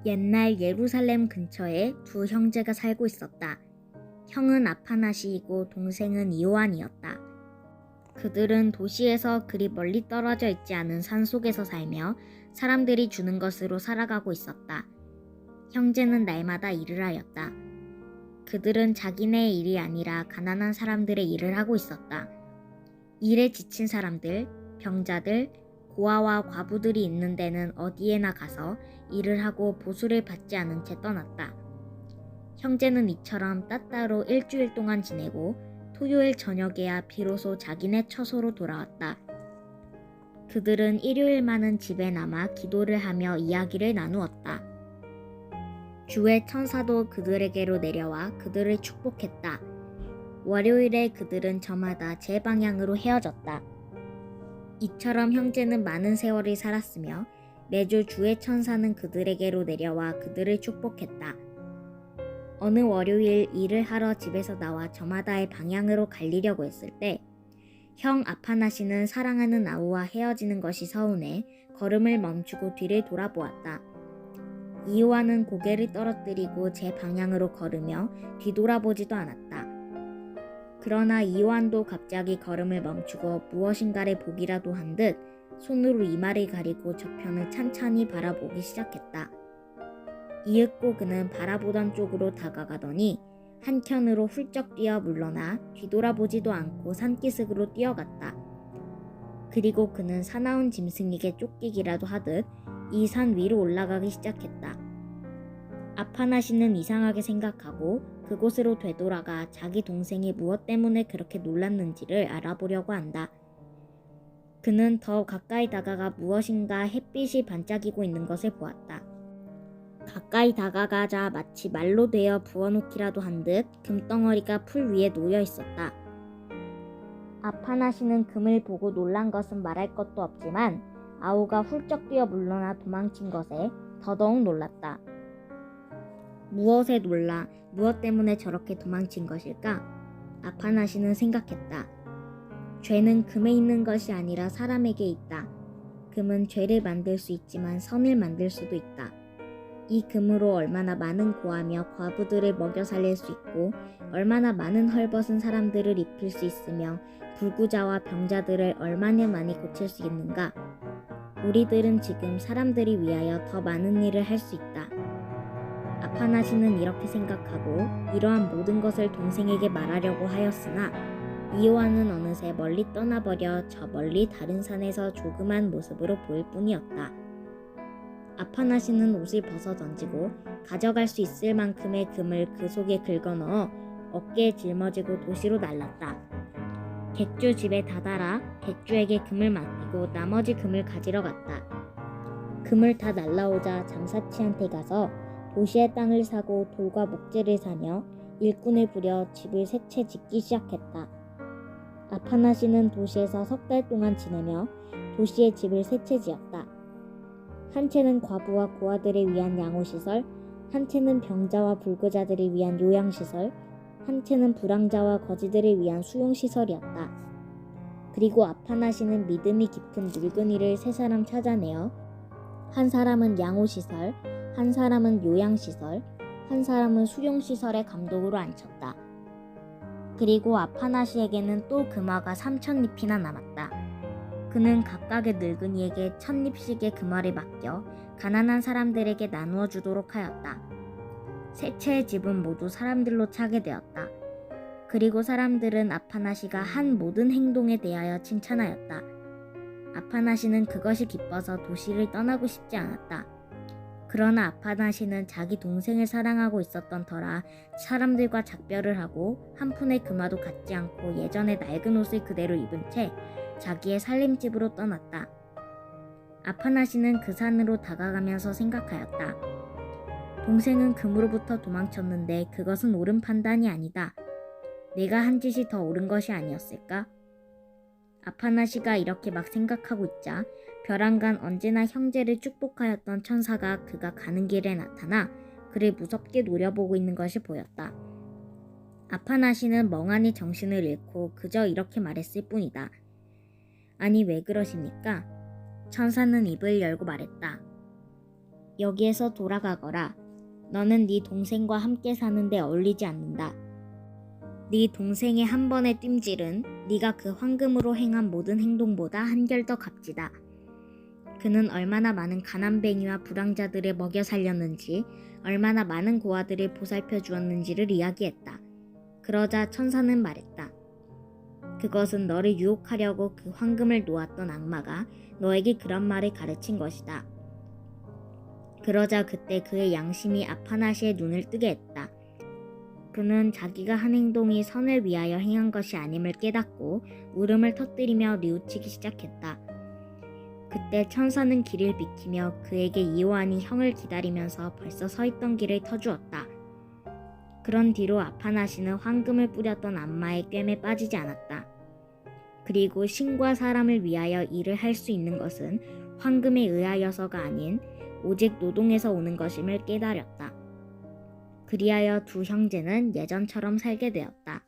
옛날 예루살렘 근처에 두 형제가 살고 있었다. 형은 아파낫이이고 동생은 이호안이었다. 그들은 도시에서 그리 멀리 떨어져 있지 않은 산속에서 살며 사람들이 주는 것으로 살아가고 있었다. 형제는 날마다 일을 하였다. 그들은 자기네의 일이 아니라 가난한 사람들의 일을 하고 있었다. 일에 지친 사람들, 병자들, 고아와 과부들이 있는 데는 어디에나 가서 일을 하고 보수를 받지 않은 채 떠났다. 형제는 이처럼 따따로 일주일 동안 지내고 토요일 저녁에야 비로소 자기네 처소로 돌아왔다. 그들은 일요일만은 집에 남아 기도를 하며 이야기를 나누었다. 주의 천사도 그들에게로 내려와 그들을 축복했다. 월요일에 그들은 저마다 제 방향으로 헤어졌다. 이처럼 형제는 많은 세월을 살았으며 매주 주의 천사는 그들에게로 내려와 그들을 축복했다. 어느 월요일 일을 하러 집에서 나와 저마다의 방향으로 갈리려고 했을 때 형 아파낫이는 사랑하는 아우와 헤어지는 것이 서운해 걸음을 멈추고 뒤를 돌아보았다. 이호안은 고개를 떨어뜨리고 제 방향으로 걸으며 뒤돌아보지도 않았다. 그러나 이호안도 갑자기 걸음을 멈추고 무엇인가를 보기라도 한 듯 손으로 이마를 가리고 저편을 찬찬히 바라보기 시작했다. 이윽고 그는 바라보던 쪽으로 다가가더니 한켠으로 훌쩍 뛰어 물러나 뒤돌아보지도 않고 산기슭으로 뛰어갔다. 그리고 그는 사나운 짐승에게 쫓기기라도 하듯 이 산 위로 올라가기 시작했다. 아파낫이는 이상하게 생각하고 그곳으로 되돌아가 자기 동생이 무엇 때문에 그렇게 놀랐는지를 알아보려고 한다. 그는 더 가까이 다가가 무엇인가 햇빛이 반짝이고 있는 것을 보았다. 가까이 다가가자 마치 말로 되어 부어놓기라도 한 듯 금덩어리가 풀 위에 놓여 있었다. 아파낫이는 금을 보고 놀란 것은 말할 것도 없지만 아우가 훌쩍 뛰어 물러나 도망친 것에 더더욱 놀랐다. 무엇에 놀라 무엇 때문에 저렇게 도망친 것일까? 아파낫이는 생각했다. 죄는 금에 있는 것이 아니라 사람에게 있다. 금은 죄를 만들 수 있지만 선을 만들 수도 있다. 이 금으로 얼마나 많은 고아며 과부들을 먹여 살릴 수 있고 얼마나 많은 헐벗은 사람들을 입힐 수 있으며 불구자와 병자들을 얼마나 많이 고칠 수 있는가? 우리들은 지금 사람들이 위하여 더 많은 일을 할 수 있다. 아파낫이는 이렇게 생각하고 이러한 모든 것을 동생에게 말하려고 하였으나 이호안은 어느새 멀리 떠나버려 저 멀리 다른 산에서 조그만 모습으로 보일 뿐이었다. 아파낫이는 옷을 벗어 던지고 가져갈 수 있을 만큼의 금을 그 속에 긁어넣어 어깨에 짊어지고 도시로 날랐다. 객주 집에 다다라 객주에게 금을 맡기고 나머지 금을 가지러 갔다. 금을 다 날라오자 장사치한테 가서 도시의 땅을 사고 돌과 목재를 사며 일꾼을 부려 집을 세 채 짓기 시작했다. 아파낫이는 도시에서 3달 동안 지내며 도시의 집을 세 채 지었다. 한 채는 과부와 고아들을 위한 양호시설, 한 채는 병자와 불구자들을 위한 요양시설, 한 채는 불황자와 거지들을 위한 수용시설이었다. 그리고 아파낫이는 믿음이 깊은 늙은이를 세 사람 찾아내어 한 사람은 양호시설, 한 사람은 요양시설, 한 사람은 수용시설의 감독으로 앉혔다. 그리고 아파낫이에게는 또 금화가 3,000잎이나 남았다. 그는 각각의 늙은이에게 1,000잎씩의 금화를 맡겨 가난한 사람들에게 나누어 주도록 하였다. 세 채의 집은 모두 사람들로 차게 되었다. 그리고 사람들은 아파낫이가 한 모든 행동에 대하여 칭찬하였다. 아파낫이는 그것이 기뻐서 도시를 떠나고 싶지 않았다. 그러나 아파낫이는 자기 동생을 사랑하고 있었던 터라 사람들과 작별을 하고 한 푼의 금화도 갖지 않고 예전의 낡은 옷을 그대로 입은 채 자기의 살림집으로 떠났다. 아파낫이는 그 산으로 다가가면서 생각하였다. 동생은 금으로부터 도망쳤는데 그것은 옳은 판단이 아니다. 내가 한 짓이 더 옳은 것이 아니었을까? 아파낫이가 이렇게 막 생각하고 있자 벼랑간 언제나 형제를 축복하였던 천사가 그가 가는 길에 나타나 그를 무섭게 노려보고 있는 것이 보였다. 아파낫이는 멍하니 정신을 잃고 그저 이렇게 말했을 뿐이다. 아니 왜 그러십니까? 천사는 입을 열고 말했다. 여기에서 돌아가거라. 너는 네 동생과 함께 사는데 어울리지 않는다. 네 동생의 한 번의 뜀질은 네가 그 황금으로 행한 모든 행동보다 한결 더 값지다. 그는 얼마나 많은 가난뱅이와 불황자들을 먹여 살렸는지, 얼마나 많은 고아들을 보살펴 주었는지를 이야기했다. 그러자 천사는 말했다. 그것은 너를 유혹하려고 그 황금을 놓았던 악마가 너에게 그런 말을 가르친 것이다. 그러자 그때 그의 양심이 아파나시의 눈을 뜨게 했다. 그는 자기가 한 행동이 선을 위하여 행한 것이 아님을 깨닫고 울음을 터뜨리며 뉘우치기 시작했다. 그때 천사는 길을 비키며 그에게 이오한이 형을 기다리면서 벌써 서 있던 길을 터주었다. 그런 뒤로 아파나시는 황금을 뿌렸던 악마의 꿰매 빠지지 않았다. 그리고 신과 사람을 위하여 일을 할 수 있는 것은 황금에 의하여서가 아닌 오직 노동에서 오는 것임을 깨달았다. 그리하여 두 형제는 예전처럼 살게 되었다.